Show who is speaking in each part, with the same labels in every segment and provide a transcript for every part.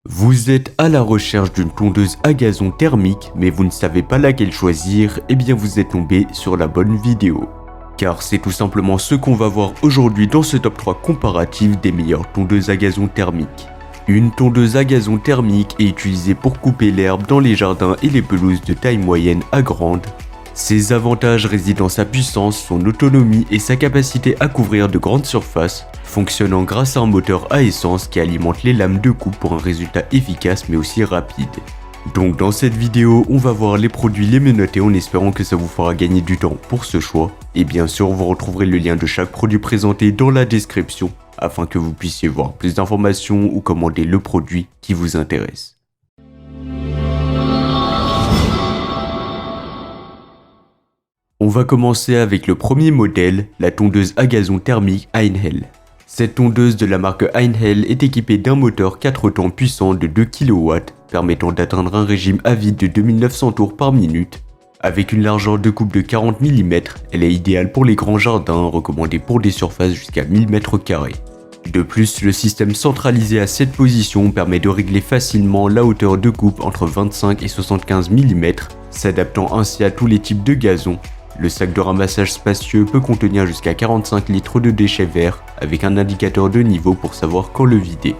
Speaker 1: Vous êtes à la recherche d'une tondeuse à gazon thermique, mais vous ne savez pas laquelle choisir, et bien vous êtes tombé sur la bonne vidéo. Car c'est tout simplement ce qu'on va voir aujourd'hui dans ce top 3 comparatif des meilleures tondeuses à gazon thermique. Une tondeuse à gazon thermique est utilisée pour couper l'herbe dans les jardins et les pelouses de taille moyenne à grande. Ses avantages résident dans sa puissance, son autonomie et sa capacité à couvrir de grandes surfaces, fonctionnant grâce à un moteur à essence qui alimente les lames de coupe pour un résultat efficace mais aussi rapide. Donc dans cette vidéo, on va voir les produits les mieux notés en espérant que ça vous fera gagner du temps pour ce choix. Et bien sûr, vous retrouverez le lien de chaque produit présenté dans la description afin que vous puissiez voir plus d'informations ou commander le produit qui vous intéresse. On va commencer avec le premier modèle, la tondeuse à gazon thermique Einhell. Cette tondeuse de la marque Einhell est équipée d'un moteur 4 temps puissant de 2 kW, permettant d'atteindre un régime à vide de 2900 tours par minute. Avec une largeur de coupe de 40 mm, elle est idéale pour les grands jardins, recommandée pour des surfaces jusqu'à 1000 m². De plus, le système centralisé à cette position permet de régler facilement la hauteur de coupe entre 25 et 75 mm, s'adaptant ainsi à tous les types de gazon. Le sac de ramassage spacieux peut contenir jusqu'à 45 litres de déchets verts avec un indicateur de niveau pour savoir quand le vider.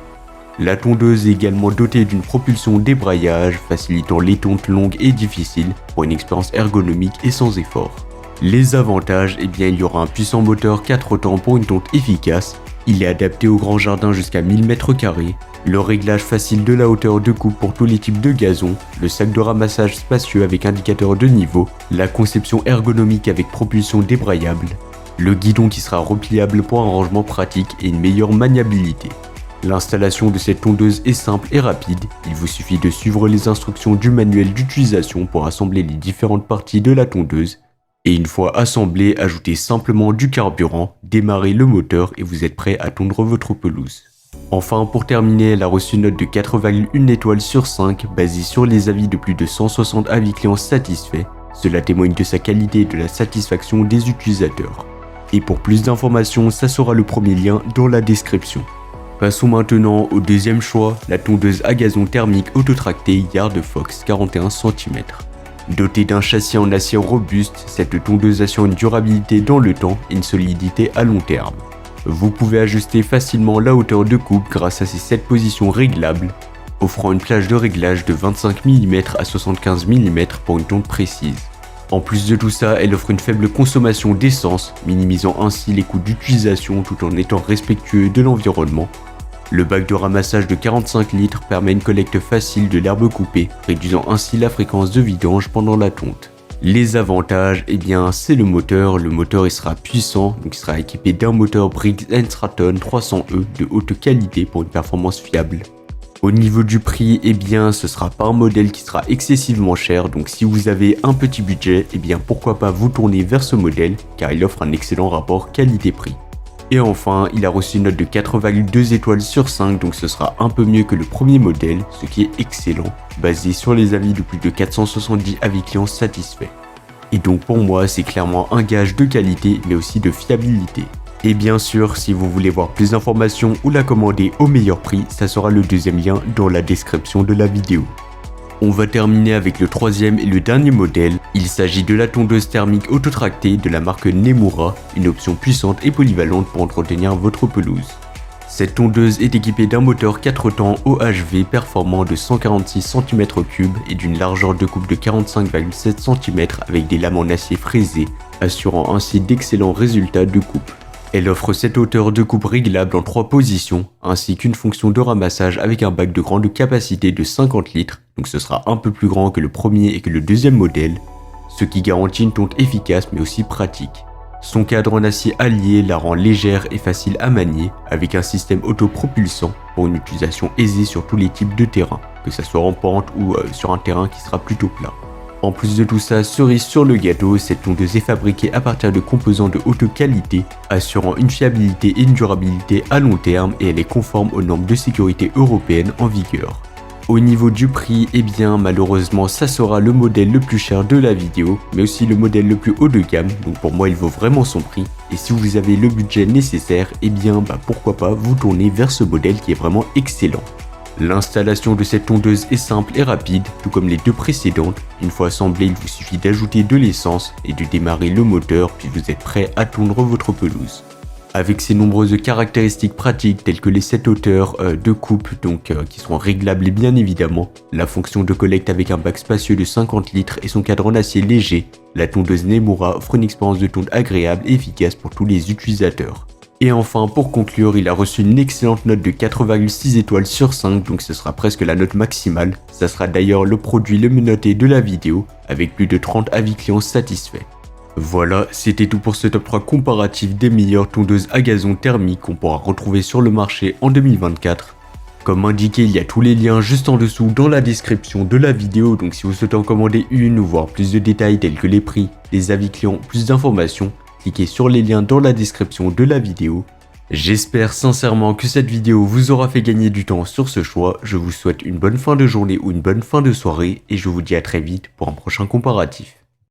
Speaker 1: La tondeuse est également dotée d'une propulsion débrayage facilitant les tontes longues et difficiles pour une expérience ergonomique et sans effort. Les avantages, il y aura un puissant moteur 4 temps pour une tonte efficace, il est adapté aux grands jardins jusqu'à 1000 m², le réglage facile de la hauteur de coupe pour tous les types de gazon, le sac de ramassage spacieux avec indicateur de niveau, la conception ergonomique avec propulsion débrayable, le guidon qui sera repliable pour un rangement pratique et une meilleure maniabilité. L'installation de cette tondeuse est simple et rapide, il vous suffit de suivre les instructions du manuel d'utilisation pour assembler les différentes parties de la tondeuse. Et une fois assemblé, ajoutez simplement du carburant, démarrez le moteur et vous êtes prêt à tondre votre pelouse. Enfin, pour terminer, elle a reçu une note de 4,1 étoiles sur 5 basée sur les avis de plus de 160 avis clients satisfaits. Cela témoigne de sa qualité et de la satisfaction des utilisateurs. Et pour plus d'informations, ça sera le premier lien dans la description. Passons maintenant au deuxième choix, la tondeuse à gazon thermique autotractée Yard Fox 41 cm. Dotée d'un châssis en acier robuste, cette tondeuse assure une durabilité dans le temps et une solidité à long terme. Vous pouvez ajuster facilement la hauteur de coupe grâce à ces 7 positions réglables, offrant une plage de réglage de 25 mm à 75 mm pour une tonte précise. En plus de tout ça, elle offre une faible consommation d'essence, minimisant ainsi les coûts d'utilisation tout en étant respectueux de l'environnement. Le bac de ramassage de 45 litres permet une collecte facile de l'herbe coupée, réduisant ainsi la fréquence de vidange pendant la tonte. Les avantages, c'est le moteur. Le moteur il sera puissant, donc il sera équipé d'un moteur Briggs & Stratton 300E de haute qualité pour une performance fiable. Au niveau du prix, ce sera pas un modèle qui sera excessivement cher, donc si vous avez un petit budget, pourquoi pas vous tourner vers ce modèle, car il offre un excellent rapport qualité-prix. Et enfin, il a reçu une note de 4,2 étoiles sur 5, donc ce sera un peu mieux que le premier modèle, ce qui est excellent, basé sur les avis de plus de 470 avis clients satisfaits. Et donc pour moi, c'est clairement un gage de qualité, mais aussi de fiabilité. Et bien sûr, si vous voulez voir plus d'informations ou la commander au meilleur prix, ça sera le deuxième lien dans la description de la vidéo. On va terminer avec le troisième et le dernier modèle. Il s'agit de la tondeuse thermique autotractée de la marque Nemura, une option puissante et polyvalente pour entretenir votre pelouse. Cette tondeuse est équipée d'un moteur 4 temps OHV performant de 146 cm3 et d'une largeur de coupe de 45,7 cm avec des lames en acier fraisé, assurant ainsi d'excellents résultats de coupe. Elle offre cette hauteur de coupe réglable en 3 positions, ainsi qu'une fonction de ramassage avec un bac de grande capacité de 50 litres, donc ce sera un peu plus grand que le premier et que le deuxième modèle, ce qui garantit une tonte efficace mais aussi pratique. Son cadre en acier allié la rend légère et facile à manier, avec un système autopropulsant pour une utilisation aisée sur tous les types de terrain, que ce soit en pente ou sur un terrain qui sera plutôt plat. En plus de tout ça, cerise sur le gâteau, cette tondeuse est fabriquée à partir de composants de haute qualité, assurant une fiabilité et une durabilité à long terme et elle est conforme aux normes de sécurité européennes en vigueur. Au niveau du prix, malheureusement ça sera le modèle le plus cher de la vidéo, mais aussi le modèle le plus haut de gamme, donc pour moi il vaut vraiment son prix. Et si vous avez le budget nécessaire, pourquoi pas vous tourner vers ce modèle qui est vraiment excellent. L'installation de cette tondeuse est simple et rapide, tout comme les deux précédentes. Une fois assemblée, il vous suffit d'ajouter de l'essence et de démarrer le moteur, puis vous êtes prêt à tondre votre pelouse. Avec ses nombreuses caractéristiques pratiques telles que les 7 hauteurs de coupe qui sont réglables et bien évidemment, la fonction de collecte avec un bac spacieux de 50 litres et son cadre en acier léger, la tondeuse Nemura offre une expérience de tonde agréable et efficace pour tous les utilisateurs. Et enfin, pour conclure, il a reçu une excellente note de 4,6 étoiles sur 5, donc ce sera presque la note maximale. Ça sera d'ailleurs le produit le mieux noté de la vidéo, avec plus de 30 avis clients satisfaits. Voilà, c'était tout pour ce top 3 comparatif des meilleures tondeuses à gazon thermique qu'on pourra retrouver sur le marché en 2024. Comme indiqué, il y a tous les liens juste en dessous dans la description de la vidéo, donc si vous souhaitez en commander une ou voir plus de détails tels que les prix, les avis clients, plus d'informations, cliquez sur les liens dans la description de la vidéo. J'espère sincèrement que cette vidéo vous aura fait gagner du temps sur ce choix. Je vous souhaite une bonne fin de journée ou une bonne fin de soirée et je vous dis à très vite pour un prochain comparatif.